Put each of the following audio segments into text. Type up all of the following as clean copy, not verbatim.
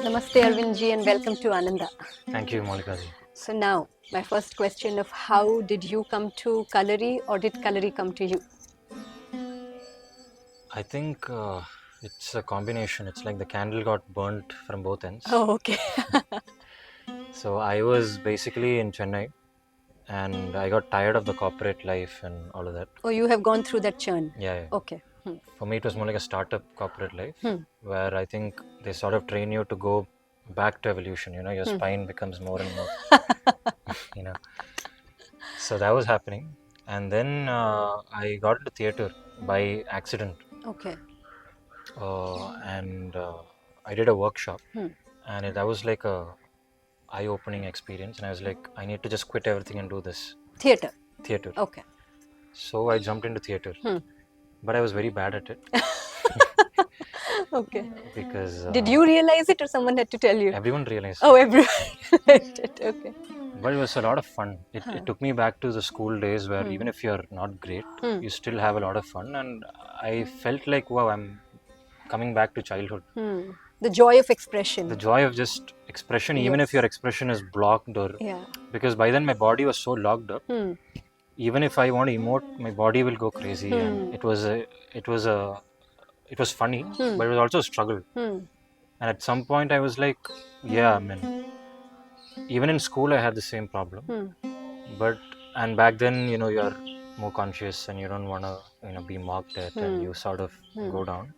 Namaste Arvind ji and welcome to Ananda. Thank you, Mollika. So now, my first question of how did you come to Kalari or did Kalari come to you? I think it's a combination. It's like the candle got burnt from both ends. Oh, okay. So I was basically in Chennai and I got tired of the corporate life and all of that. Oh, you have gone through that churn. Yeah. Okay. For me, it was more like a startup corporate life where I think they sort of train you to go back to evolution. You know, your spine becomes more and more, you know. So that was happening. And then I got into theatre by accident. Okay. And I did a workshop, and that was like a eye-opening experience. And I was like, I need to just quit everything and do this Theatre. theatre. Okay. So I jumped into theatre, but I was very bad at it Okay. because Did you realize it or someone had to tell you? everyone realized. Oh, everyone realized it. Okay. But it was a lot of fun. It took me back to the school days where even if you're not great, you still have a lot of fun. And I felt like, wow, I'm coming back to childhood. The joy of expression. The joy of just expression, even if your expression is blocked or because by then my body was so locked up. Even if I want to emote, my body will go crazy. And it was funny, but it was also a struggle. And at some point I was like, yeah, I mean, even in school I had the same problem. And back then, you know, you're more conscious and you don't want to, you know, be mocked at and you sort of go down.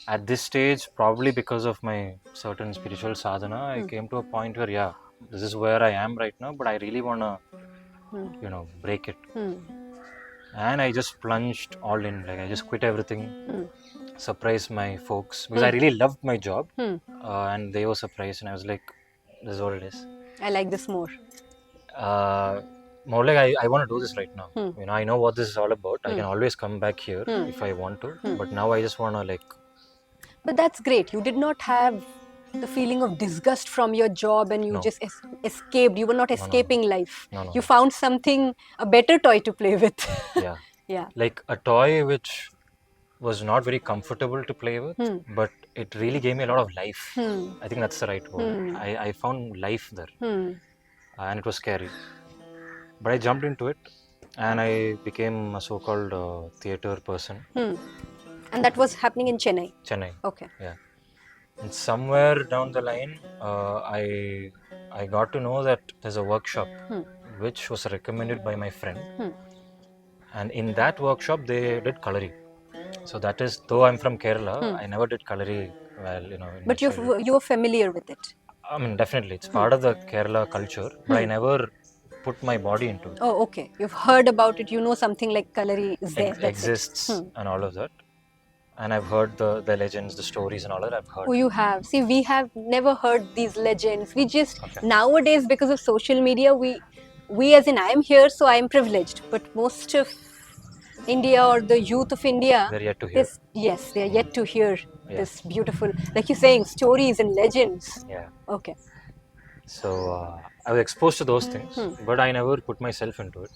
At this stage, probably because of my certain spiritual sadhana, I came to a point where, yeah, this is where I am right now, but I really want to, you know, break it. And I just plunged all in. Like, I just quit everything, surprised my folks, because I really loved my job. And they were surprised, and I was like, this is what it is. I like this more. More like I want to do this right now. You know, I know what this is all about. I can always come back here if I want to, but now I just want to like. But that's great. You did not have the feeling of disgust from your job and you just escaped. You were not escaping life. You found something, a better toy to play with. Yeah. Yeah. Like a toy which was not very comfortable to play with, but it really gave me a lot of life. I think that's the right word. I found life there. And it was scary. But I jumped into it and I became a so-called theatre person. And that was happening in Chennai? Chennai. Okay. Yeah. And somewhere down the line, I got to know that there's a workshop which was recommended by my friend. And in that workshop, they did Kalari. So that is, though I'm from Kerala, I never did Kalari well, you know. But you were familiar with it? I mean, definitely. It's part of the Kerala culture, but I never put my body into it. Oh, okay. You've heard about it. You know something like Kalari is there. Exists and all of that. And I've heard the legends, the stories and all that I've heard. Oh, you have. See, we have never heard these legends. We just, nowadays, because of social media, we as in I am here, so I am privileged. But most of India or the youth of India, they're yet to hear. Yes, they're yet to hear this beautiful, like you're saying, stories and legends. Yeah. Okay. So I was exposed to those things, but I never put myself into it.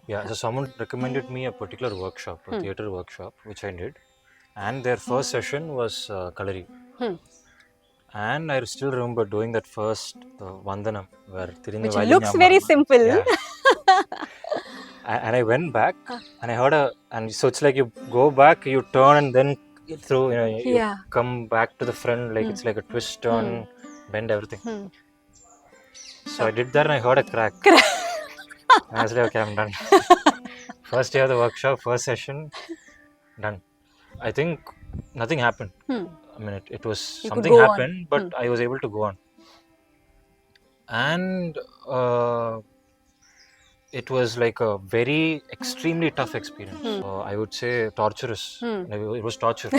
Yeah, so someone recommended me a particular workshop, a theatre workshop, which I did. And their first session was Kalari. And I still remember doing that first Vandanam, where which looks very simple. Yeah. And I went back and I heard and so it's like you go back, you turn and then through, you know, you come back to the front, like it's like a twist, turn, bend, everything. So I did that and I heard a crack. And I was like, okay, I'm done. First day of the workshop, first session, done. I think nothing happened. I mean, it was something happened, but I was able to go on. And it was like a very extremely tough experience. I would say torturous. It was torture.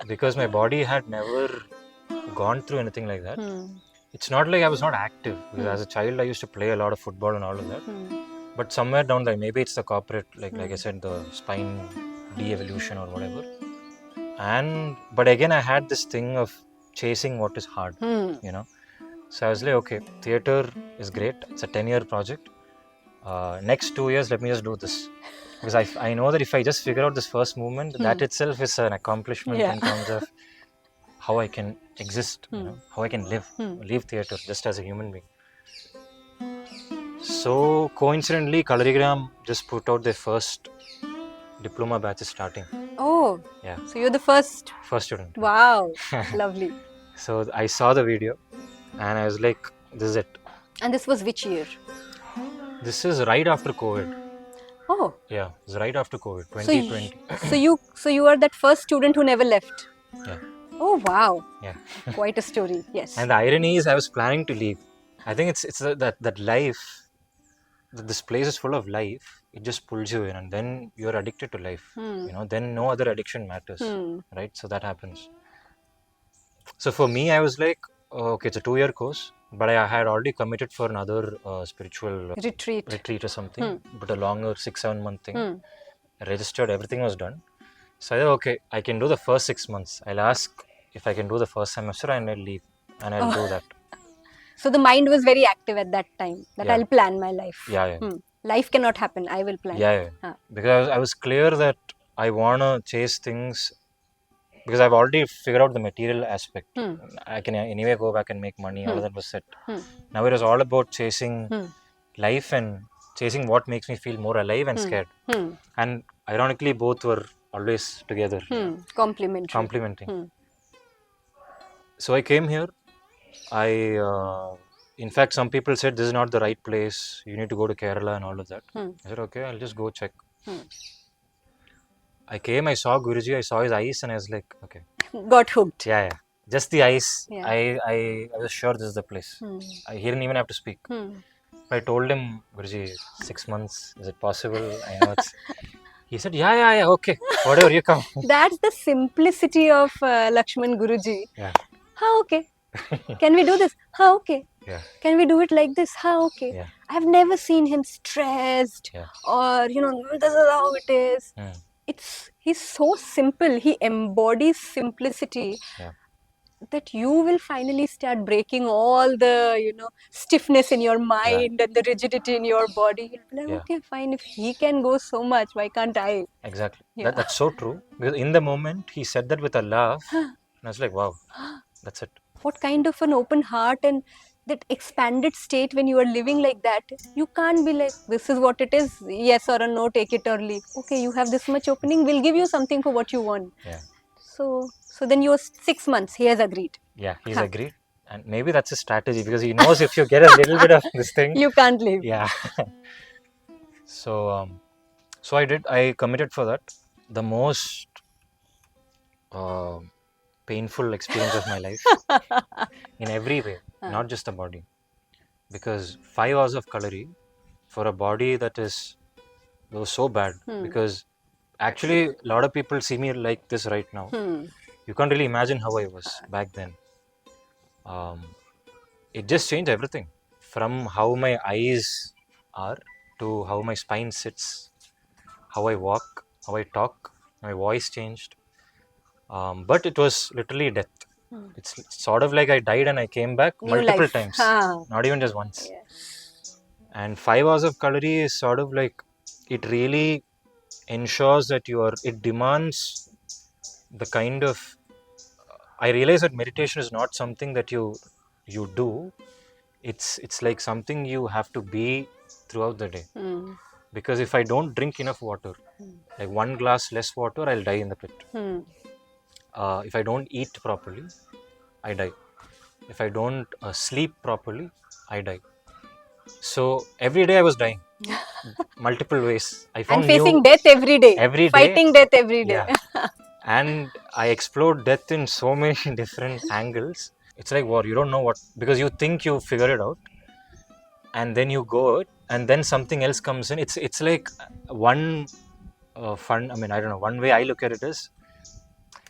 Because my body had never gone through anything like that. It's not like I was not active. Because as a child, I used to play a lot of football and all of that. But somewhere down the line, maybe it's the corporate, like I said, the spine de-evolution or whatever. But again, I had this thing of chasing what is hard, you know. So I was like, okay, theatre is great. It's a 10-year project. Next 2 years, let me just do this. Because I know that if I just figure out this first movement, that itself is an accomplishment in terms of how I can exist, how I can live theatre just as a human being. So coincidentally, Kalarigram just put out their first diploma batch is starting. Oh, yeah. So you're the first student. Wow, lovely. So I saw the video and I was like, this is it. And this was which year? This is right after COVID. Oh, Yeah, it's right after COVID, 2020. So you are that first student who never left. Yeah. Oh wow. Yeah. Quite a story. Yes. And the irony is, I was planning to leave. I think it's that life, this place is full of life. It just pulls you in, and then you're addicted to life. Then no other addiction matters, right? So that happens. So for me, I was like, okay, it's a 2-year course, but I had already committed for another spiritual retreat or something, but a longer 6-7 month thing. I registered, everything was done. So I said, okay, I can do the first 6 months. I'll ask if I can do the first semester and I'll leave, and I'll do that. So the mind was very active at that time, that I'll plan my life. Yeah. Life cannot happen, I will plan. Yeah. Because I was clear that I want to chase things, because I've already figured out the material aspect. I can anyway go back and make money, all of that was set. Now it was all about chasing life and chasing what makes me feel more alive and scared. And ironically, both were always together. Complementing. So I came here. In fact, some people said this is not the right place. You need to go to Kerala and all of that. I said, okay, I'll just go check. I came, I saw Guruji, I saw his eyes, and I was like, okay. Got hooked. Yeah. Just the eyes. Yeah. I was sure this is the place. He didn't even have to speak. I told him, Guruji, 6 months, is it possible? I know it's... He said, yeah, okay, whatever, you come. That's the simplicity of Lakshman Guruji. Yeah. Okay. Can we do this? Okay. Yeah. Can we do it like this? Okay. Yeah. I've never seen him stressed or, this is how it is. He's so simple. He embodies simplicity. That you will finally start breaking all the, stiffness in your mind and the rigidity in your body. You'll be like, okay, fine. If he can go so much, why can't I? Exactly. That's so true. Because in the moment, he said that with a laugh. And I was like, wow, that's it. What kind of an open heart and that expanded state when you are living like that. You can't be like, this is what it is. Yes or a no, take it or leave. Okay, you have this much opening. We'll give you something for what you want. Yeah. So then you're 6 months. He has agreed. Yeah, he's agreed. And maybe that's a strategy, because he knows if you get a little bit of this thing, you can't leave. Yeah. So I did. I committed for that. The most painful experience of my life in every way, not just the body. Because 5 hours of Kalari for a body that was so bad. Because actually, a lot of people see me like this right now. You can't really imagine how I was back then. It just changed everything. From how my eyes are to how my spine sits, how I walk, how I talk, my voice changed. But it was literally death. It's sort of like I died and I came back multiple times, not even just once. And 5 hours of Kalari is sort of like, it really ensures that it demands the kind of, I realize that meditation is not something that you do. It's like something you have to be throughout the day. Because if I don't drink enough water, like 1 glass less water, I'll die in the pit. If I don't eat properly, I die. If I don't sleep properly, I die. So every day I was dying. Multiple ways. I found and facing death every day. Fighting death every day. Yeah. And I explored death in so many different angles. It's like war. You don't know what, because you think you figure it out, and then you go out, and then something else comes in. It's like one fun. I mean, I don't know. One way I look at it is,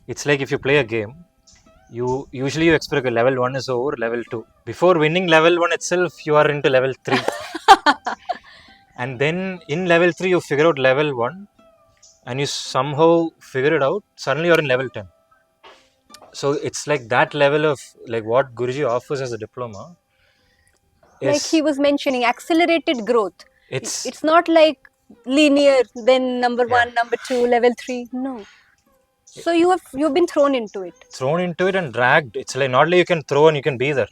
it's like if you play a game, you usually expect level 1 is over, level 2. Before winning level 1 itself, you are into level 3. And then in level 3, you figure out level 1, and you somehow figure it out. Suddenly you're in level 10. So it's like that level of like what Guruji offers as a diploma. Like he was mentioning, accelerated growth. It's not like linear, then number 1, number 2, level 3. No. So you've been thrown into it. Thrown into it and dragged. It's like not like you can throw and you can be there.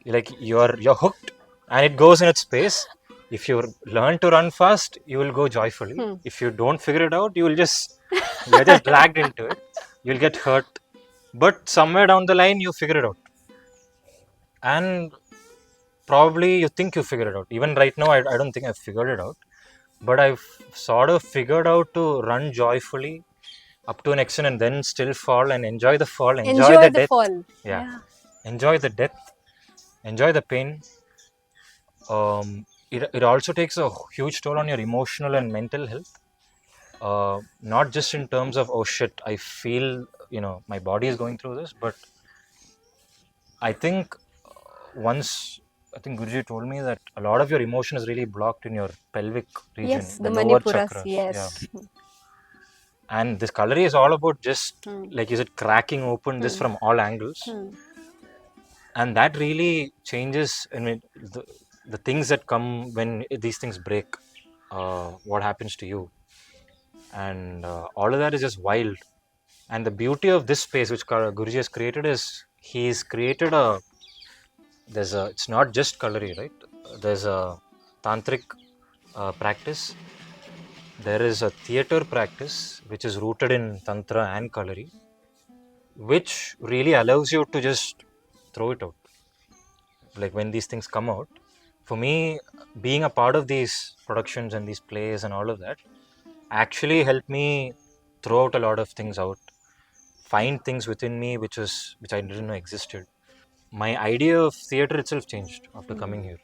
Like you're hooked and it goes in its pace. If you learn to run fast, you will go joyfully. If you don't figure it out, you're just dragged into it. You'll get hurt. But somewhere down the line, you figure it out. And probably you think you figured it out. Even right now, I don't think I've figured it out. But I've sort of figured out to run joyfully up to an extent and then still fall and enjoy the fall, enjoy the death. Fall. Yeah. Enjoy the death, enjoy the pain. It also takes a huge toll on your emotional and mental health. Not just in terms of, oh shit, I feel, my body is going through this, but I think Guruji told me that a lot of your emotion is really blocked in your pelvic region. Yes, the lower chakras. Yes. Yeah. And this Kalari is all about just, like you said, cracking open this from all angles. And that really changes, the things that come when these things break, what happens to you. And all of that is just wild. And the beauty of this space which Guruji has created is, he's created it's not just Kalari, right? There's a tantric practice. There is a theatre practice which is rooted in Tantra and Kalari, which really allows you to just throw it out. Like when these things come out, for me, being a part of these productions and these plays and all of that actually helped me throw out a lot of things out, find things within me which I didn't know existed. My idea of theatre itself changed after coming here.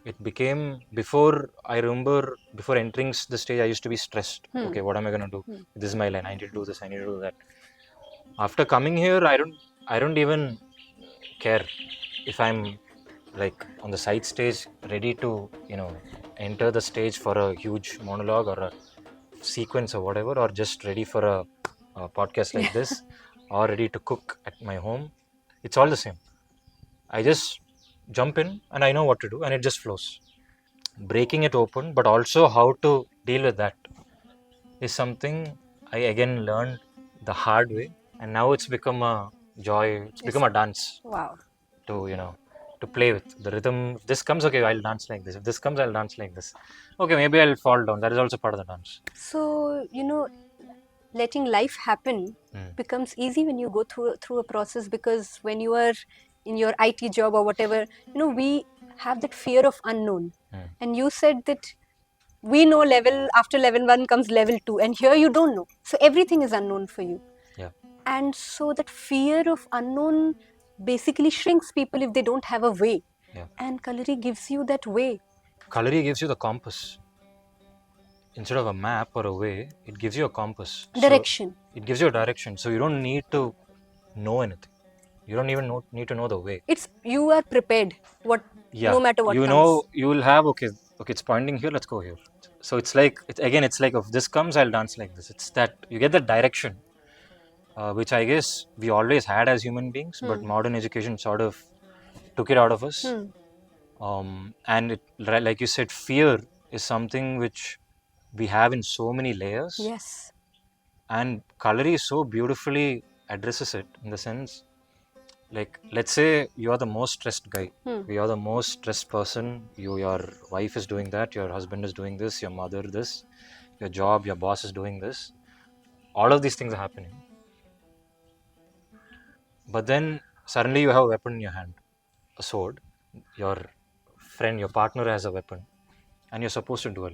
It became, before entering the stage, I used to be stressed. Okay, what am I going to do? This is my line. I need to do this. I need to do that. After coming here, I don't even care if I'm like on the side stage, ready to, enter the stage for a huge monologue or a sequence or whatever, or just ready for a podcast like this, or ready to cook at my home. It's all the same. I just jump in and I know what to do and it just flows. Breaking it open, but also how to deal with that is something I again learned the hard way, and now it's become a joy. It's become a dance. Wow. To play with the rhythm. If this comes, okay, I'll dance like this. If this comes, I'll dance like this. Okay, maybe I'll fall down. That is also part of the dance. So letting life happen becomes easy when you go through a process, because when you are in your IT job or whatever, we have that fear of unknown. And you said that we know after level 1 comes level 2, and here you don't know. So everything is unknown for you. Yeah. And so that fear of unknown basically shrinks people if they don't have a way. Yeah. And Kalari gives you that way. Kalari gives you the compass. Instead of a map or a way, it gives you a compass. Direction. So it gives you a direction. So you don't need to know anything. You don't even need to know the way. You are prepared. No matter what comes. You will have, okay, it's pointing here, let's go here. So it's like, if this comes, I'll dance like this. It's that, you get the direction, which I guess we always had as human beings, but modern education sort of took it out of us. And like you said, fear is something which we have in so many layers. Yes. And Kalari so beautifully addresses it, in the sense, like, let's say you are the most stressed guy. You are the most stressed person. Your wife is doing that. Your husband is doing this. Your mother this. Your job, your boss is doing this. All of these things are happening. But then suddenly you have a weapon in your hand, a sword. Your friend, your partner has a weapon, and you're supposed to duel.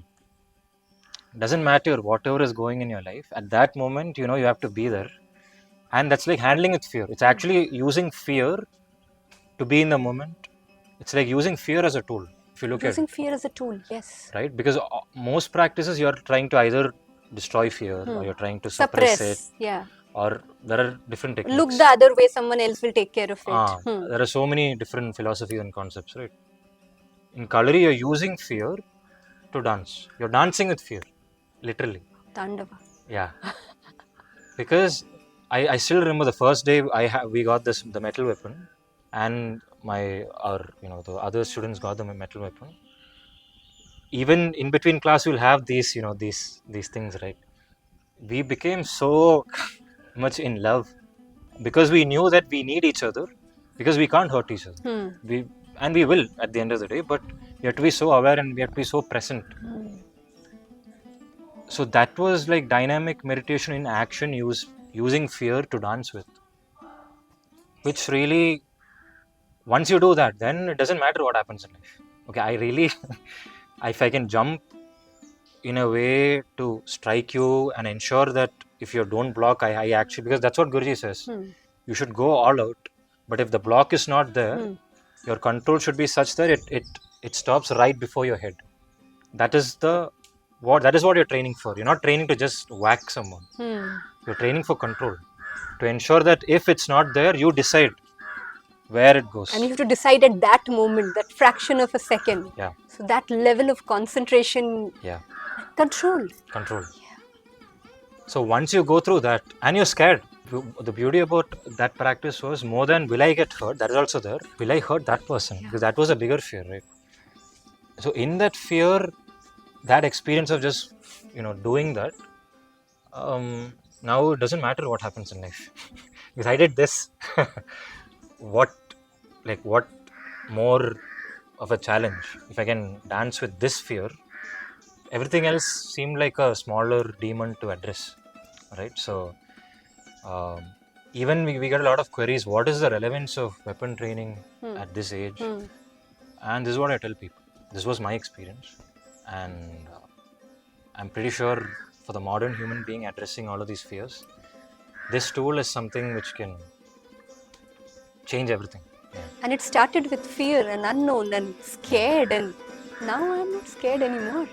Doesn't matter whatever is going in your life. At that moment, you have to be there. And that's like handling with fear. It's actually using fear to be in the moment. It's like using fear as a tool. If you look using fear as a tool, yes. Right? Because most practices, you're trying to either destroy fear or you're trying to suppress it. Yeah. Or there are different techniques. Look the other way, someone else will take care of it. There are so many different philosophies and concepts, right? In Kalari, you're using fear to dance. You're dancing with fear, literally. Tandava. Yeah. Because I still remember the first day we got the metal weapon, and the other students got the metal weapon. Even in between class, we'll have these things, right? We became so much in love, because we knew that we need each other, because we can't hurt each other. We will at the end of the day, but we have to be so aware and we have to be so present. So that was like dynamic meditation in action, using fear to dance with, which really, once you do that, then it doesn't matter what happens in life. Okay, I really, if I can jump in a way to strike you and ensure that if you don't block, I actually, because that's what Guruji says, you should go all out. But if the block is not there, your control should be such that it stops right before your head. That is that is what you're training for. You're not training to just whack someone. You're training for control, to ensure that if it's not there, you decide where it goes. And you have to decide at that moment, that fraction of a second. Yeah. So that level of concentration. Yeah. Control. Yeah. So once you go through that, and you're scared, the beauty about that practice was, more than will I get hurt, that is also there, will I hurt that person? Because that was a bigger fear, right? So in that fear, that experience of just, doing that, now it doesn't matter what happens in life. Because I did this. What more of a challenge? If I can dance with this fear, everything else seemed like a smaller demon to address, right? So even we get a lot of queries, what is the relevance of weapon training at this age? And this is what I tell people. This was my experience, and I'm pretty sure for the modern human being addressing all of these fears, this tool is something which can change everything. Yeah. And it started with fear and unknown and scared, and now I'm not scared anymore.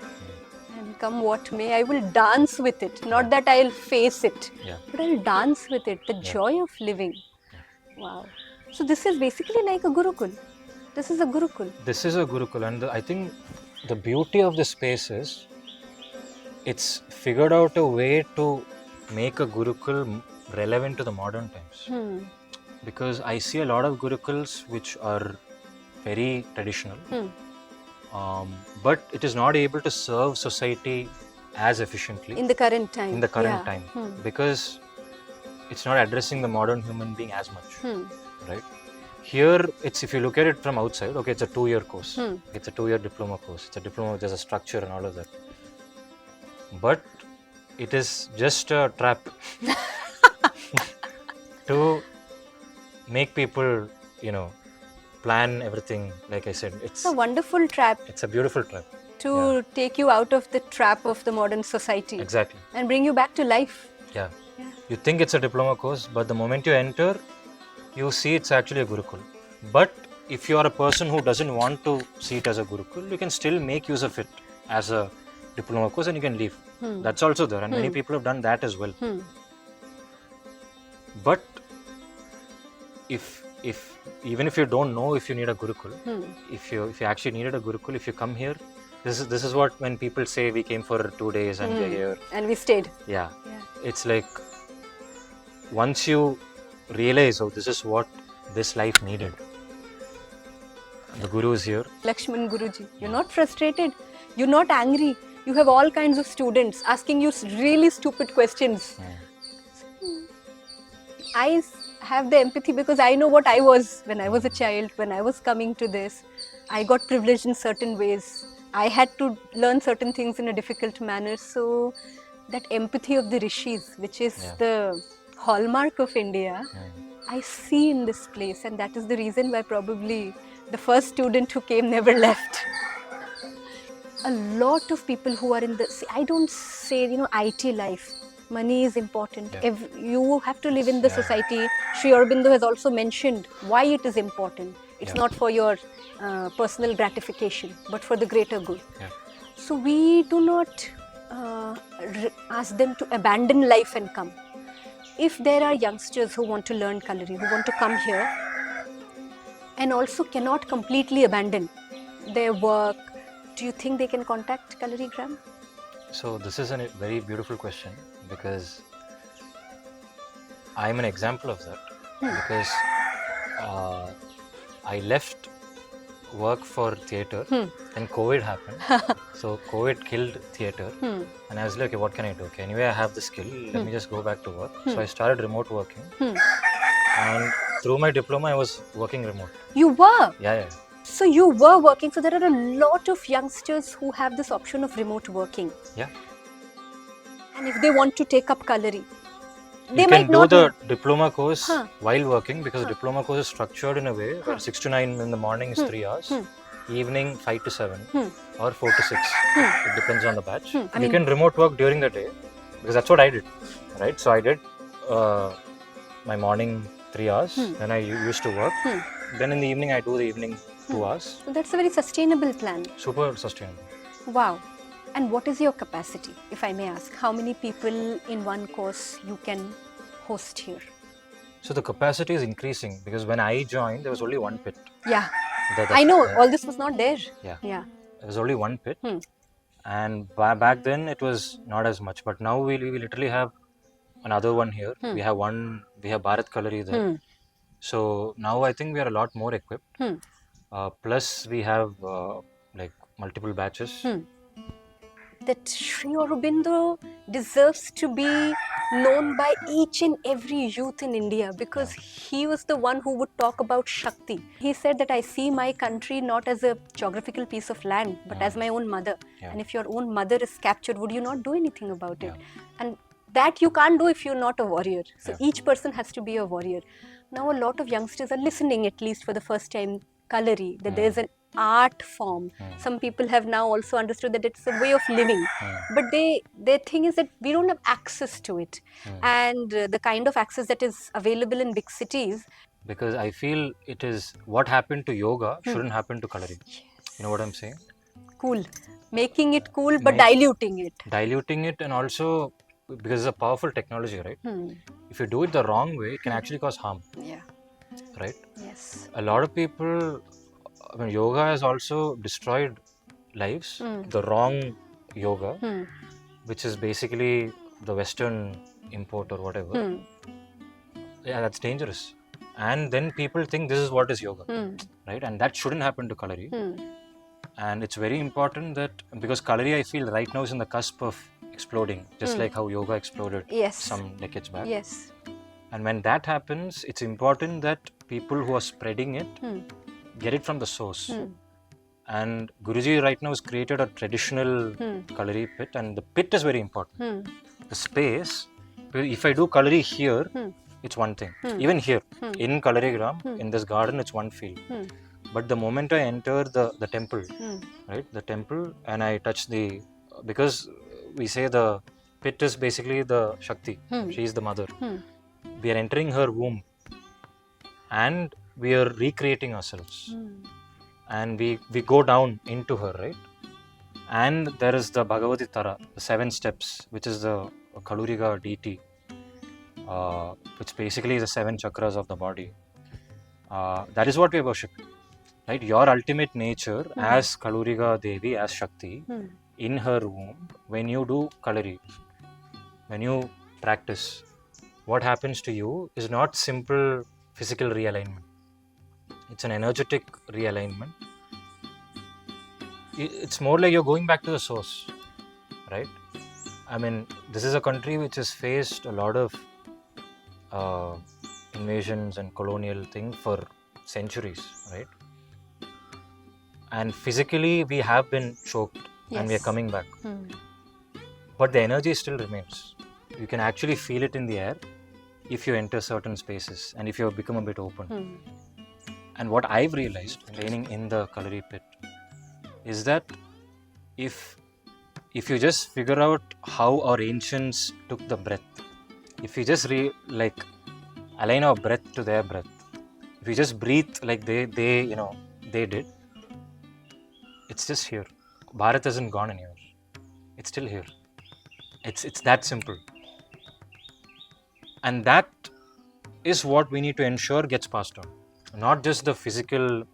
And come what may, I will dance with it. Not that I'll face it, but I'll dance with it. The joy of living. Wow. So this is basically like a Gurukul. This is a Gurukul. This is a Gurukul, and I think the beauty of this space is, it's figured out a way to make a Gurukul relevant to the modern times. Because I see a lot of Gurukuls which are very traditional, but it is not able to serve society as efficiently in the current time. Because it's not addressing the modern human being as much, right? Here, if you look at it from outside, okay, it's a 2-year course. It's a 2-year diploma course. It's a diploma, there's a structure and all of that. But it is just a trap to make people, plan everything. Like I said, it's a wonderful trap. It's a beautiful trap. To take you out of the trap of the modern society. Exactly. And bring you back to life. Yeah. You think it's a diploma course, but the moment you enter, you see it's actually a Gurukul. But if you are a person who doesn't want to see it as a Gurukul, you can still make use of it as a diploma course and you can leave. That's also there, and many people have done that as well. But if even if you don't know if you need a Gurukul, if you actually needed a Gurukul, if you come here, this is what, when people say we came for 2 days and we're here and we stayed. Yeah. It's like, once you realize, this is what this life needed, the Guru is here. Lakshman Guruji, you're not frustrated, you're not angry. You have all kinds of students asking you really stupid questions. I have the empathy because I know what I was when I was a child, when I was coming to this. I got privileged in certain ways. I had to learn certain things in a difficult manner. So that empathy of the rishis, which is the hallmark of India, I see in this place, and that is the reason why probably the first student who came never left. A lot of people who are in the, I don't say, IT life. Money is important. You have to live in the society. Sri Aurobindo has also mentioned why it is important. It's not for your personal gratification, but for the greater good. So we do not ask them to abandon life and come. If there are youngsters who want to learn Kalari, who want to come here, and also cannot completely abandon their work, do you think they can contact Kalarigram? So this is a very beautiful question, because I'm an example of that. Because I left work for theatre. Then COVID happened. So COVID killed theatre. And I was like, okay, what can I do? Okay, anyway, I have the skill. Let me just go back to work. So I started remote working. And through my diploma, I was working remote. You were? Yeah. So you were working. So there are a lot of youngsters who have this option of remote working. Yeah. And if they want to take up Kalari, you can do the diploma course while working, because diploma course is structured in a way where 6 to 9 in the morning is 3 hours, evening 5 to 7 or 4 to 6. It depends on the batch. You can remote work during the day, because that's what I did, right? So I did my morning 3 hours, then I used to work. Then in the evening I do the evening 2 hours. So that's a very sustainable plan. Super sustainable. Wow. And what is your capacity, if I may ask? How many people in one course you can host here? So the capacity is increasing, because when I joined, there was only one pit. Yeah. I know, all this was not there. Yeah. There was only one pit. And back then it was not as much. But now we literally have another one here. We have Bharatkalari there. So now I think we are a lot more equipped. Plus we have like multiple batches. That Sri Aurobindo deserves to be known by each and every youth in India, because he was the one who would talk about Shakti. He said that I see my country not as a geographical piece of land, but as my own mother. And if your own mother is captured, would you not do anything about it? And that you can't do if you're not a warrior. So each person has to be a warrior. Now a lot of youngsters are listening, at least for the first time, Kalari, that there's an art form. Some people have now also understood that it's a way of living. But their thing is that we don't have access to it. And the kind of access that is available in big cities. Because I feel it is what happened to yoga shouldn't happen to Kalari. Yes. You know what I'm saying? Cool. Making it cool, but diluting it. Diluting it, and also because it's a powerful technology, right? If you do it the wrong way, it can actually cause harm. Yeah. Right? Yes. A lot of people, yoga has also destroyed lives. The wrong yoga, which is basically the Western import or whatever. Yeah, that's dangerous. And then people think this is what is yoga, right? And that shouldn't happen to Kalari. And it's very important that, because Kalari, I feel right now is in the cusp of exploding, just like how yoga exploded some decades back. Yes. And when that happens, it's important that people who are spreading it get it from the source. And Guruji right now has created a traditional Kalari pit, and the pit is very important. The space, if I do Kalari here, it's one thing. Even here, in Kalarigram, in this garden, it's one feel. But the moment I enter the temple, right, the temple, and I touch because we say the pit is basically the Shakti, she is the mother. We are entering her womb, and we are recreating ourselves. And we go down into her, right? And there is the Bhagavati Tara, the 7 steps, which is the Kaluriga deity, which basically is the 7 chakras of the body. That is what we worship, right? Your ultimate nature as Kaluriga Devi, as Shakti, in her womb, when you do Kalari, when you practice, what happens to you is not simple physical realignment. It's an energetic realignment. It's more like you're going back to the source, right? I mean, this is a country which has faced a lot of invasions and colonial thing for centuries, right? And physically, we have been choked, and we are coming back. But the energy still remains. You can actually feel it in the air if you enter certain spaces and if you have become a bit open. And what I've realized training in the Kalari pit is that if you just figure out how our ancients took the breath, if you just align our breath to their breath, if you just breathe like they did, it's just here. Bharat hasn't gone anywhere. It's still here. It's that simple. And that is what we need to ensure gets passed on. Not just the physical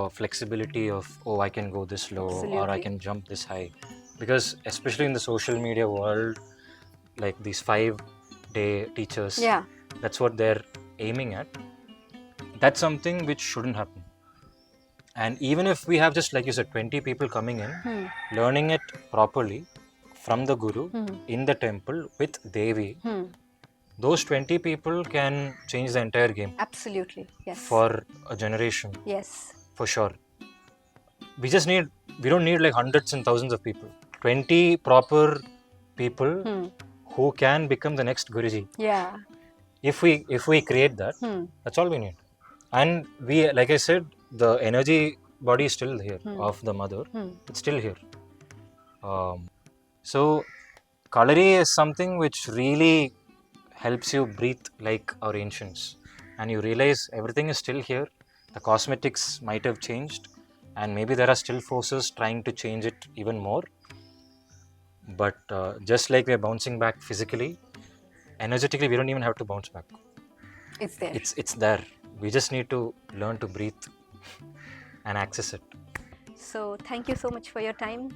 flexibility of, I can go this low. Absolutely. Or I can jump this high. Because especially in the social media world, like these 5-day teachers, that's what they're aiming at. That's something which shouldn't happen. And even if we have just, like you said, 20 people coming in, learning it properly from the Guru in the temple with Devi, those 20 people can change the entire game. Absolutely, yes. For a generation. Yes. For sure. We don't need like hundreds and thousands of people. 20 proper people who can become the next Guruji. Yeah. If we create that, that's all we need. And we, like I said, the energy body is still here of the mother. It's still here. So Kalari is something which really helps you breathe like our ancients, and you realize everything is still here. The cosmetics might have changed, and maybe there are still forces trying to change it even more, but just like we're bouncing back physically, energetically we don't even have to bounce back. It's there. It's there. We just need to learn to breathe and access it. So thank you so much for your time.